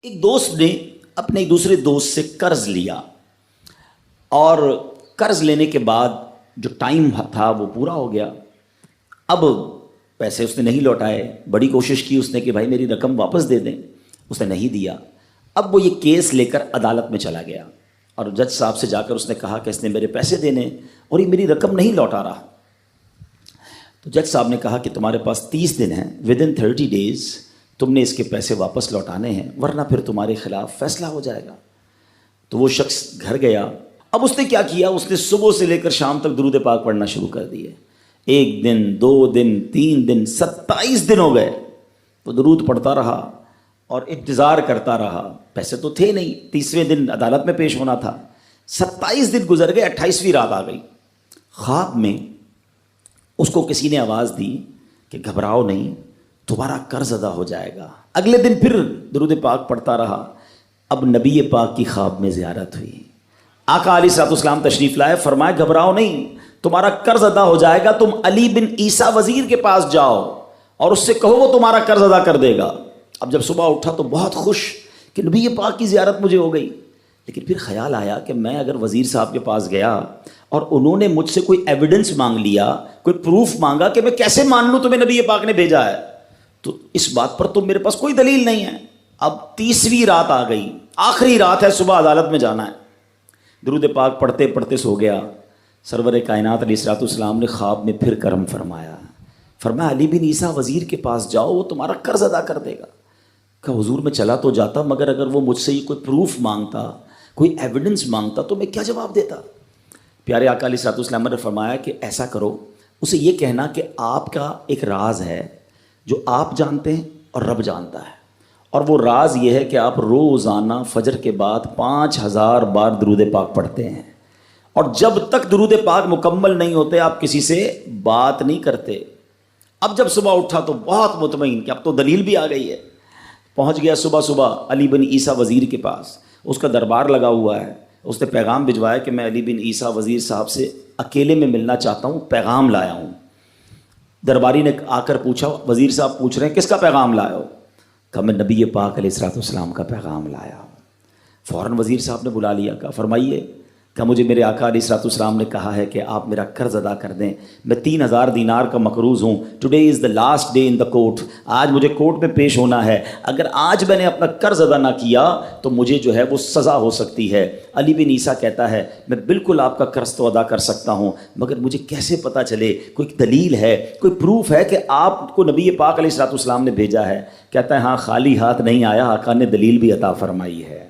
ایک دوست نے اپنے ایک دوسرے دوست سے قرض لیا اور قرض لینے کے بعد جو ٹائم تھا وہ پورا ہو گیا. اب پیسے اس نے نہیں لوٹائے. بڑی کوشش کی اس نے کہ بھائی میری رقم واپس دے دیں, اس نے نہیں دیا. اب وہ یہ کیس لے کر عدالت میں چلا گیا اور جج صاحب سے جا کر اس نے کہا کہ اس نے میرے پیسے دینے اور یہ میری رقم نہیں لوٹا رہا. تو جج صاحب نے کہا کہ تمہارے پاس 30 دن ہیں, ودن 30 days تم نے اس کے پیسے واپس لوٹانے ہیں ورنہ پھر تمہارے خلاف فیصلہ ہو جائے گا. تو وہ شخص گھر گیا. اب اس نے کیا کیا, اس نے صبح سے لے کر شام تک درود پاک پڑھنا شروع کر دیے. 1 دن 2 دن 3 دن 27 دن ہو گئے. وہ درود پڑھتا رہا اور انتظار کرتا رہا. پیسے تو تھے نہیں, 30ویں دن عدالت میں پیش ہونا تھا. 27 دن گزر گئے, 28ویں رات آ گئی. خواب میں اس کو کسی نے آواز دی کہ گھبراؤ نہیں, تمہارا قرض ادا ہو جائے گا. اگلے دن پھر درود پاک پڑھتا رہا. اب نبی پاک کی خواب میں زیارت ہوئی. آقا علیہ الصلوۃ والسلام تشریف لائے, فرمایا گھبراؤ نہیں, تمہارا قرض ادا ہو جائے گا. تم علی بن عیسیٰ وزیر کے پاس جاؤ اور اس سے کہو وہ تمہارا قرض ادا کر دے گا. اب جب صبح اٹھا تو بہت خوش کہ نبی پاک کی زیارت مجھے ہو گئی. لیکن پھر خیال آیا کہ میں اگر وزیر صاحب کے پاس گیا اور انہوں نے مجھ سے کوئی ایویڈنس مانگ لیا, کوئی پروف مانگا, کہ میں کیسے مان لوں تمہیں نبی پاک نے بھیجا ہے, تو اس بات پر تو میرے پاس کوئی دلیل نہیں ہے. اب 30ویں رات آ گئی, آخری رات ہے, صبح عدالت میں جانا ہے. درود پاک پڑھتے پڑھتے سو گیا. سرور کائنات علیہ الصلوۃ والسلام نے خواب میں پھر کرم فرمایا. فرمایا علی بن عیسیٰ وزیر کے پاس جاؤ, وہ تمہارا قرض ادا کر دے گا. کہ حضور میں چلا تو جاتا, مگر اگر وہ مجھ سے یہ کوئی پروف مانگتا, کوئی ایویڈنس مانگتا تو میں کیا جواب دیتا. پیارے آقا علیہ الصلوۃ والسلام نے فرمایا کہ ایسا کرو, اسے یہ کہنا کہ آپ کا ایک راز ہے جو آپ جانتے ہیں اور رب جانتا ہے, اور وہ راز یہ ہے کہ آپ روزانہ فجر کے بعد 5000 بار درود پاک پڑھتے ہیں, اور جب تک درود پاک مکمل نہیں ہوتے آپ کسی سے بات نہیں کرتے. اب جب صبح اٹھا تو بہت مطمئن کہ اب تو دلیل بھی آ گئی ہے. پہنچ گیا صبح علی بن عیسیٰ وزیر کے پاس. اس کا دربار لگا ہوا ہے. اس نے پیغام بھجوایا کہ میں علی بن عیسیٰ وزیر صاحب سے اکیلے میں ملنا چاہتا ہوں, پیغام لایا ہوں. درباری نے آ کر پوچھا, وزیر صاحب پوچھ رہے ہیں کس کا پیغام لایا ہو؟ کہا میں نبی پاک علیہ الصلوۃ والسلام کا پیغام لایا ہوں. فوراً وزیر صاحب نے بلا لیا. کہا فرمائیے. کہ مجھے میرے آقا علیہ الصلوۃ والسلام نے کہا ہے کہ آپ میرا قرض ادا کر دیں. میں 3000 دینار کا مقروض ہوں. Today is the last day in the court. آج مجھے کورٹ میں پیش ہونا ہے. اگر آج میں نے اپنا قرض ادا نہ کیا تو مجھے جو ہے وہ سزا ہو سکتی ہے. علی بن عیسیٰ کہتا ہے میں بالکل آپ کا قرض تو ادا کر سکتا ہوں, مگر مجھے کیسے پتہ چلے, کوئی دلیل ہے, کوئی پروف ہے کہ آپ کو نبی پاک علیہ الصلوۃ والسلام نے بھیجا ہے؟ کہتا ہے ہاں, خالی ہاتھ نہیں آیا, آقا نے دلیل بھی عطا فرمائی ہے.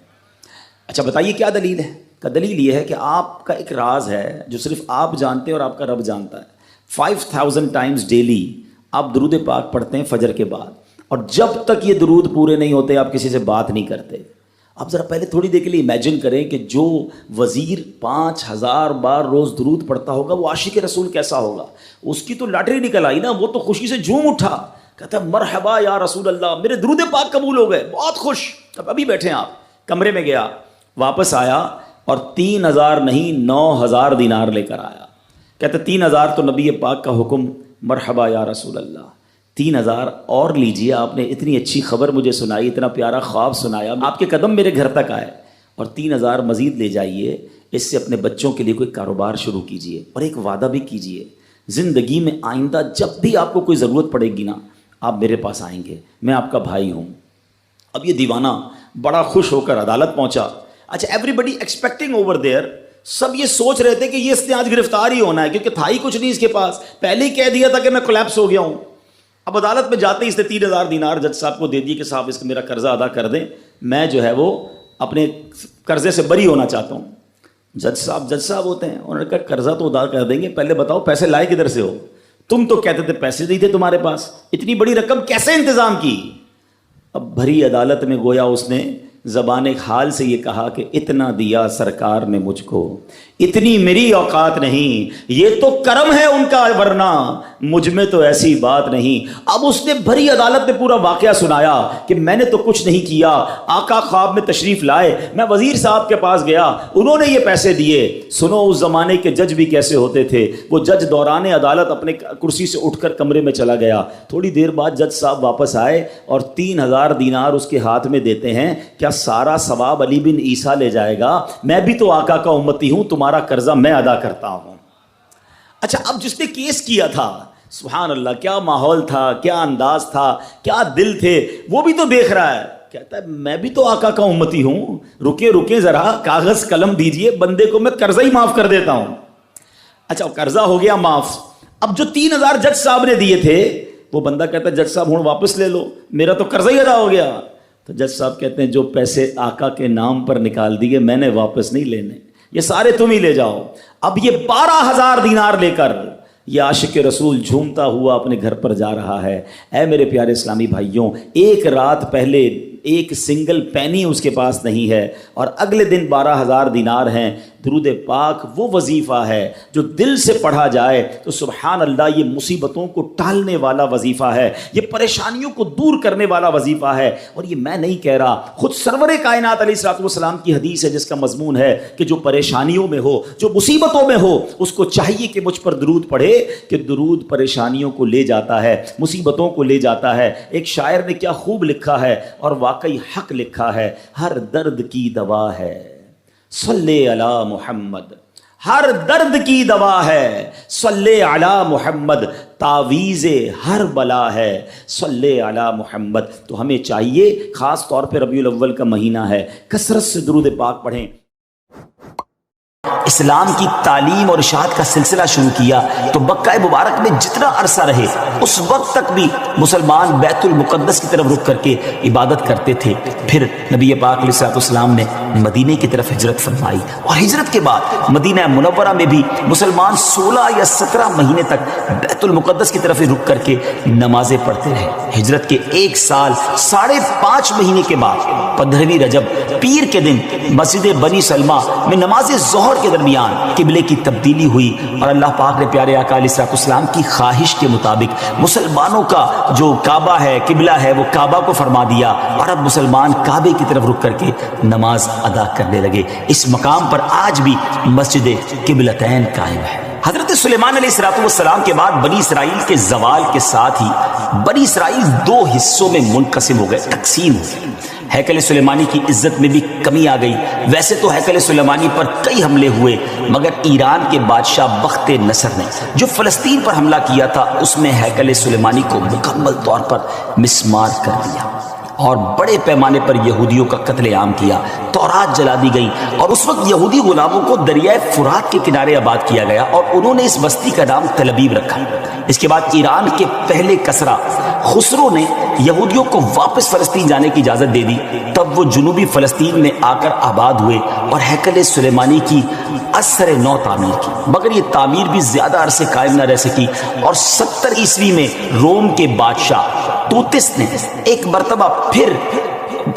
اچھا بتائیے کیا دلیل ہے؟ کا دلیل یہ ہے کہ آپ کا ایک راز ہے جو صرف آپ جانتے ہیں اور آپ کا رب جانتا ہے. 5000 ٹائمز ڈیلی آپ درود پاک پڑھتے ہیں فجر کے بعد, اور جب تک یہ درود پورے نہیں ہوتے آپ کسی سے بات نہیں کرتے. آپ ذرا پہلے تھوڑی دیر کے لیے امیجن کریں کہ جو وزیر 5000 بار روز درود پڑھتا ہوگا وہ عاشق رسول کیسا ہوگا. اس کی تو لاٹری نکل آئی نا, وہ تو خوشی سے جھوم اٹھا, کہتا مرحبا یا رسول اللہ, میرے درود پاک قبول ہو گئے, بہت خوش. اب ابھی بیٹھے ہیں آپ, کمرے میں گیا, واپس آیا اور 3000 نہیں 9000 دینار لے کر آیا. کہتے 3000 تو نبی پاک کا حکم, مرحبا یا رسول اللہ, 3000 اور لیجئے, آپ نے اتنی اچھی خبر مجھے سنائی, اتنا پیارا خواب سنایا, آپ کے قدم میرے گھر تک آئے, اور 3000 مزید لے جائیے, اس سے اپنے بچوں کے لیے کوئی کاروبار شروع کیجئے, اور ایک وعدہ بھی کیجئے, زندگی میں آئندہ جب بھی آپ کو کوئی ضرورت پڑے گی نا آپ میرے پاس آئیں گے, میں آپ کا بھائی ہوں. اب یہ دیوانہ بڑا خوش ہو کر عدالت پہنچا. اچھا everybody expecting over there, سب یہ سوچ رہے تھے کہ یہ اس نے آج گرفتار ہی ہونا ہے, کیونکہ تھا ہی کچھ نہیں اس کے پاس, پہلے ہی کہہ دیا تھا کہ میں کولیپس ہو گیا ہوں. اب عدالت میں جاتے ہی اس نے 3000 دینار جج صاحب کو دے دیے کہ صاحب اس کا میرا قرضہ ادا کر دیں, میں جو ہے وہ اپنے قرضے سے بری ہونا چاہتا ہوں. جج صاحب ہوتے ہیں, انہوں نے کہا قرضہ تو ادا کر دیں گے, پہلے بتاؤ پیسے لائے کدھر سے ہو؟ تم تو کہتے تھے پیسے نہیں تھے تمہارے پاس, اتنی بڑی رقم کیسے انتظام کی؟ اب بھری عدالت میں گویا اس نے زبان حال سے یہ کہا کہ اتنا دیا سرکار نے مجھ کو، اتنی میری اوقات نہیں، یہ تو کرم ہے ان کا ورنہ مجھ میں تو ایسی بات نہیں۔ اب اس نے بھری عدالت میں پورا واقعہ سنایا کہ میں نے تو کچھ نہیں کیا، آقا خواب میں تشریف لائے، میں وزیر صاحب کے پاس گیا، انہوں نے یہ پیسے دیے۔ سنو اس زمانے کے جج بھی کیسے ہوتے تھے، وہ جج دوران عدالت اپنے کرسی سے اٹھ کر کمرے میں چلا گیا، تھوڑی دیر بعد جج صاحب واپس آئے اور 3000 دینار اس کے ہاتھ میں دیتے ہیں، کیا سارا ثواب علی بن عیسیٰ لے جائے گا؟ میں بھی تو آقا کا امتی ہوں، تمہارا قرضہ میں ادا کرتا ہوں۔ اچھا اب جس نے کیس کیا تھا، سبحان اللہ، کیا ماحول تھا، کیا انداز تھا، کیا دل تھے، وہ بھی تو دیکھ رہا ہے، کہتا ہے میں بھی تو آقا کا امتی ہوں، رکے ذرا، کاغذ قلم دیجئے، بندے کو میں قرضہ ہی معاف کر دیتا ہوں۔ اچھا قرضہ ہو گیا معاف، اب جو 3000 جج صاحب نے دیے تھے، وہ بندہ کہتا ہے جج صاحب ہوں واپس لے لو، میرا تو قرضہ ہی ادا ہو گیا۔ تو جج صاحب کہتے ہیں جو پیسے آقا کے نام پر نکال دیے میں نے واپس نہیں لینے، یہ سارے تم ہی لے جاؤ۔ اب یہ 12000 دینار لے کر یہ عاشق رسول جھومتا ہوا اپنے گھر پر جا رہا ہے۔ اے میرے پیارے اسلامی بھائیوں، ایک رات پہلے ایک سنگل پینی اس کے پاس نہیں ہے، اور اگلے دن 12000 دینار ہیں۔ درود پاک وہ وظیفہ ہے جو دل سے پڑھا جائے تو سبحان اللہ یہ مصیبتوں کو ٹالنے والا وظیفہ ہے، یہ پریشانیوں کو دور کرنے والا وظیفہ ہے۔ اور یہ میں نہیں کہہ رہا، خود سرور کائنات علیہ الصلوۃ والسلام کی حدیث ہے جس کا مضمون ہے کہ جو پریشانیوں میں ہو، جو مصیبتوں میں ہو، اس کو چاہیے کہ مجھ پر درود پڑھے، کہ درود پریشانیوں کو لے جاتا ہے، مصیبتوں کو لے جاتا ہے۔ ایک شاعر نے کیا خوب لکھا ہے، اور واقعی حق لکھا ہے، ہر درد کی دوا ہے صلی علی محمد، ہر درد کی دوا ہے صلی علی محمد، تعویذ ہر بلا ہے صلی علی محمد۔ تو ہمیں چاہیے، خاص طور پہ ربیع الاول کا مہینہ ہے، کثرت سے درود پاک پڑھیں۔ اسلام کی تعلیم اور اشاعت کا سلسلہ شروع کیا تو مکہ مبارک میں جتنا عرصہ رہے اس وقت تک بھی مسلمان بیت المقدس کی طرف رخ کر کے عبادت کرتے تھے۔ پھر نبی پاک علیہ الصلوۃ والسلام نے مدینے کی طرف ہجرت فرمائی، اور ہجرت کے بعد مدینہ منورہ میں بھی مسلمان 16 یا 17 مہینے تک بیت المقدس کی طرف رخ کر کے نمازیں پڑھتے رہے۔ ہجرت کے 1 سال 5.5 مہینے کے بعد 15ویں رجب پیر کے دن مسجد بنی سلمہ میں نماز ظہر کے درمیان قبلے کی تبدیلی ہوئی، اور اللہ پاک نے پیارے آقا علیہ الصلوۃ والسلام کی خواہش کے مطابق مسلمانوں کا جو کعبہ ہے، قبلہ ہے، وہ کعبہ کو فرما دیا، اور اب مسلمان کعبے کی طرف رخ کر کے نماز ادا کرنے لگے۔ اس مقام پر آج بھی مسجد قبلتین قائم ہے۔ حضرت سلیمان علیہ السلام کے بعد بنی اسرائیل کے زوال کے ساتھ ہی بنی اسرائیل 2 حصوں میں منقسم ہو گئے، تقسیم ہو گئے۔ ہیکل سلیمانی کی عزت میں بھی کمی آ گئی۔ ویسے تو ہیکل سلیمانی پر کئی حملے ہوئے، مگر ایران کے بادشاہ بخت نصر نے جو فلسطین پر حملہ کیا تھا اس میں ہیکل سلیمانی کو مکمل طور پر مسمار کر دیا، اور بڑے پیمانے پر یہودیوں کا قتل عام کیا، تورات جلا دی گئی، اور اس وقت یہودی غلاموں کو دریائے فرات کے کنارے آباد کیا گیا، اور انہوں نے اس بستی کا نام تل ابیب رکھا۔ اس کے بعد ایران کے پہلے کسرا خسرو نے یہودیوں کو واپس فلسطین جانے کی اجازت دے دی، تب وہ جنوبی فلسطین میں آ کر آباد ہوئے اور ہیکل سلیمانی کی اثر نو تعمیر کی، مگر یہ تعمیر بھی زیادہ عرصے قائم نہ رہ سکی، اور 70 عیسوی میں روم کے بادشاہ توتس نے ایک مرتبہ پھر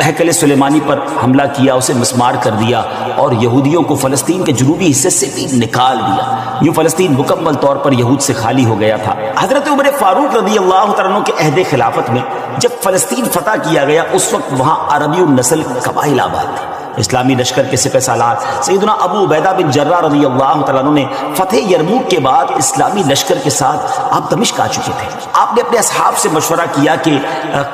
ہیکل سلیمانی پر حملہ کیا، اسے مسمار کر دیا، اور یہودیوں کو فلسطین کے جنوبی حصے سے بھی نکال دیا۔ یوں فلسطین مکمل طور پر یہود سے خالی ہو گیا تھا۔ حضرت عمر فاروق رضی اللہ تعالیٰ عنہ کے عہد خلافت میں جب فلسطین فتح کیا گیا، اس وقت وہاں عربی النسل قبائل آباد تھے۔ اسلامی لشکر کے سپہ سالار سیدنا ابو عبیدہ بن جراح رضی اللہ تعالیٰ عنہ نے فتح یرموک کے بعد اسلامی لشکر کے ساتھ آپ دمشق آ چکے تھے۔ آپ نے اپنے اصحاب سے مشورہ کیا کہ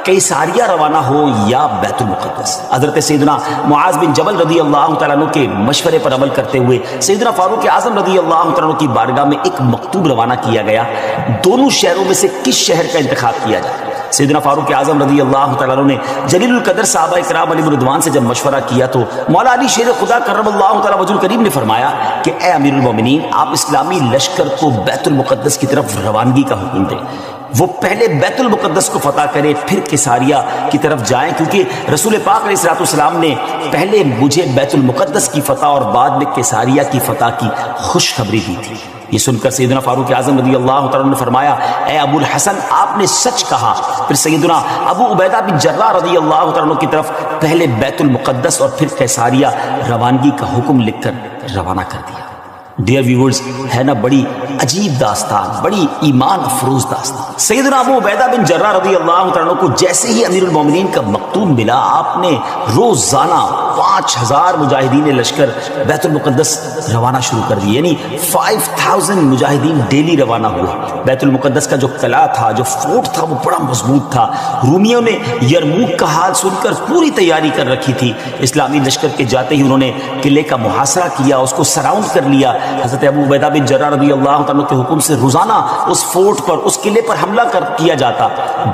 قیصاریہ روانہ ہو یا بیت المقدس۔ حضرت سیدنا معاذ بن جبل رضی اللہ تعالیٰ عنہ کے مشورے پر عمل کرتے ہوئے سیدنا فاروق اعظم رضی اللہ تعالیٰ عنہ کی بارگاہ میں ایک مکتوب روانہ کیا گیا، دونوں شہروں میں سے کس شہر کا انتخاب کیا جائے۔ سیدنا فاروق اعظم رضی اللہ تعالیٰ عنہ نے جلیل القدر صحابہ کرام علیہ رضوان سے جب مشورہ کیا تو مولا علی شیر خدا کرم اللہ تعالیٰ وجہ الکریم نے فرمایا کہ اے امیر المومنین، آپ اسلامی لشکر کو بیت المقدس کی طرف روانگی کا حکم دیں، وہ پہلے بیت المقدس کو فتح کرے پھر قیصاریہ کی طرف جائیں، کیونکہ رسول پاک علیہ السلام نے پہلے مجھے بیت المقدس کی فتح اور بعد میں قیصاریہ کی فتح کی خوشخبری دی تھی۔ یہ سن کر سیدنا فاروق اعظم رضی اللہ تعالیٰ نے فرمایا اے ابو الحسن آپ نے سچ کہا. پھر سیدنا ابو عبیدہ بن جراح رضی اللہ تعالیٰ کی طرف پہلے بیت المقدس اور پھر قیصاریہ روانگی کا حکم لکھ کر روانہ کر دیا. ڈیئر ویورز، ہے نا بڑی عجیب داستان، بڑی ایمان افروز داستان. سیدنا ابو عبیدہ بن جراح رضی اللہ تعالیٰ کو جیسے ہی امیر المومنین کا مکتوب ملا، آپ نے روزانہ 5000 مجاہدین لشکر بیت المقدس روانہ شروع کر دی. یعنی 5000 مجاہدین ڈیلی روانہ ہوئے. بیت المقدس کا جو قلعہ تھا، جو فورٹ تھا، وہ بڑا مضبوط تھا. رومیوں نے یرموک کا حال سن کر پوری تیاری کر رکھی تھی. اسلامی لشکر کے جاتے ہی انہوں نے قلعے کا محاصرہ کیا، اس کو سراؤنڈ کر لیا. حضرت ابو عبیدہ بن جراح رضی اللہ تعالیٰ کے حکم سے روزانہ اس فورٹ پر، اس قلعے پر حملہ کیا جاتا.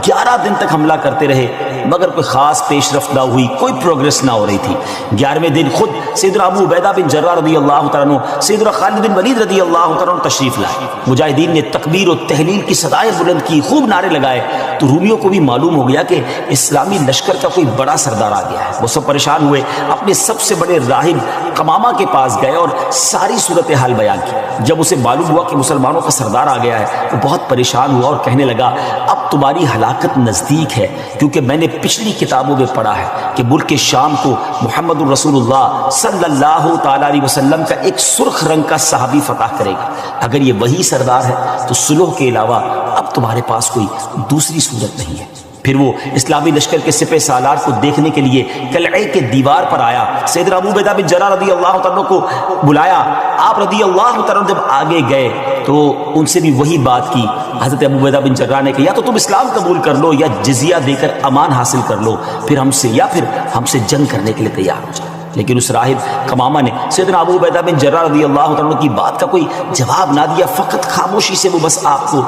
11 دن تک حملہ کرتے رہے مگر کوئی خاص پیش رفت نہ ہوئی، کوئی پروگرس نہ ہو رہی تھی. 11ویں دن خود سیدنا ابو عبیدہ بن جراح رضی اللہ تعالیٰ سیدنا خالد بن ولید رضی اللہ تعالیٰ تشریف لائے. مجاہدین نے تکبیر و تحلیل کی صدائیں بلند کی، خوب نعرے لگائے. تو رومیوں کو بھی معلوم ہو گیا کہ اسلامی لشکر کا کوئی بڑا سردار آ گیا ہے. وہ سب پریشان ہوئے، اپنے سب سے بڑے راہب قمامہ کے پاس گئے اور ساری صورتحال بیان کی. جب اسے معلوم ہوا کہ مسلمانوں کا سردار آ گیا ہے، وہ بہت پریشان ہوا اور کہنے لگا اب تمہاری ہلاکت نزدیک ہے، کیونکہ میں نے پچھلی کتابوں میں پڑھا ہے کہ ملک شام کو محمد الرسول اللہ صلی اللہ تعالی علیہ وسلم کا ایک سرخ رنگ کا صحابی فتح کرے گا. اگر یہ وہی سردار ہے تو صلح کے علاوہ اب تمہارے پاس کوئی دوسری صورت نہیں ہے. پھر وہ اسلامی لشکر کے سپہ سالار کو دیکھنے کے لیے قلعے کے دیوار پر آیا. سیدنا ابو عبیدہ بن جراح رضی اللہ تعالیٰ کو بلایا. آپ رضی اللہ تعالیٰ جب آگے گئے تو ان سے بھی وہی بات کی. حضرت ابو عبیدہ بن جراح نے کہا یا تو تم اسلام قبول کر لو یا جزیہ دے کر امان حاصل کر لو، پھر ہم سے جنگ کرنے کے لیے تیار ہو جائے. لیکن اس راہب قمامہ نے سیدنا ابو عبیدہ بن جراح رضی اللہ تعالیٰ کی بات کا کوئی جواب نہ دیا. فقط خاموشی سے وہ بس آپ کو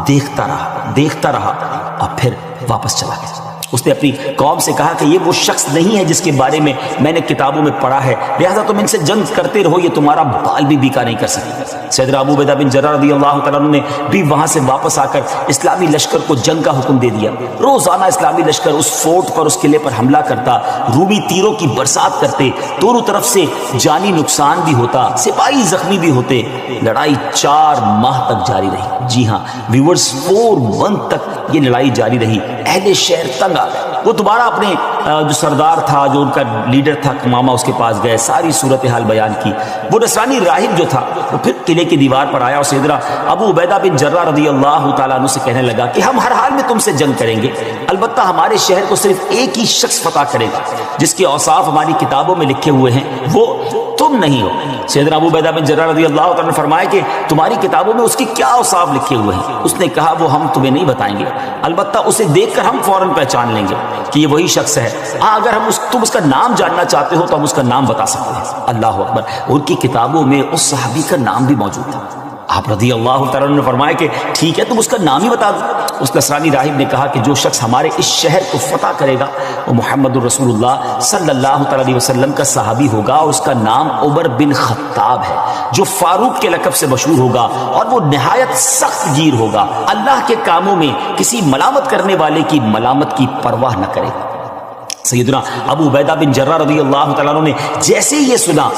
دیکھتا رہا اور پھر واپس چلا گیا. اس نے اپنی قوم سے کہا کہ یہ وہ شخص نہیں ہے جس کے بارے میں نے کتابوں میں پڑھا ہے، لہذا تم ان سے جنگ کرتے رہو، یہ تمہارا بال بھی بیکا نہیں کر سکتے. سیدنا ابو عبیدہ بن جراح رضی اللہ تعالیٰ نے بھی وہاں سے واپس آ کر اسلامی لشکر کو جنگ کا حکم دے دیا. روزانہ اسلامی لشکر اس فورٹ پر، اس قلعے پر حملہ کرتا. رومی تیروں کی برسات کرتے، دونوں طرف سے جانی نقصان بھی ہوتا، سپاہی زخمی بھی ہوتے. لڑائی 4 ماہ تک جاری رہی. جی ہاں ویورز، 4 منتھ تک یہ لڑائی جاری رہی. اہل شہر تنگ آ گئے. وہ دوبارہ اپنے جو سردار تھا، جو ان کا لیڈر تھا قمامہ، اس کے پاس گئے، ساری صورتحال بیان کی. وہ نصرانی راہب جو تھا وہ پھر قلعے کی دیوار پر آیا اور سیدنا ابو عبیدہ بن جراح رضی اللہ تعالیٰ عنہ سے کہنے لگا کہ ہم ہر حال میں تم سے جنگ کریں گے، البتہ ہمارے شہر کو صرف ایک ہی شخص فتح کرے گا جس کے اوصاف ہماری کتابوں میں لکھے ہوئے ہیں، وہ تم نہیں ہو. سیدنا ابو عبیدہ بن جراح رضی اللہ تعالیٰ نے فرمایا کہ تمہاری کتابوں میں اس کی کیا اوصاف لکھے ہوئے ہیں؟ اس نے کہا وہ ہم تمہیں نہیں بتائیں گے، البتہ اسے دیکھ کر ہم فوراً پہچان لیں گے کہ یہ وہی شخص ہے. ہاں اگر تم اس کا نام جاننا چاہتے ہو تو ہم اس کا نام بتا سکتے ہیں. اللہ اکبر! ان کی کتابوں میں اس صحابی کا نام بھی موجود تھا. آپ رضی اللہ تعالیٰ نے فرمایا کہ ٹھیک ہے تم اس کا نام ہی بتا دو. اس نصرانی راہب نے کہا کہ جو شخص ہمارے اس شہر کو فتح کرے گا وہ محمد الرسول اللہ صلی اللہ تعالیٰ علیہ وسلم کا صحابی ہوگا، اور اس کا نام عمر بن خطاب ہے جو فاروق کے لقب سے مشہور ہوگا، اور وہ نہایت سخت گیر ہوگا، اللہ کے کاموں میں کسی ملامت کرنے والے کی ملامت کی پرواہ نہ کرے. سیدنا ابو عبیدہ بن جراح رضی اللہ تعالیٰ نے جیسے ہی یہ سنا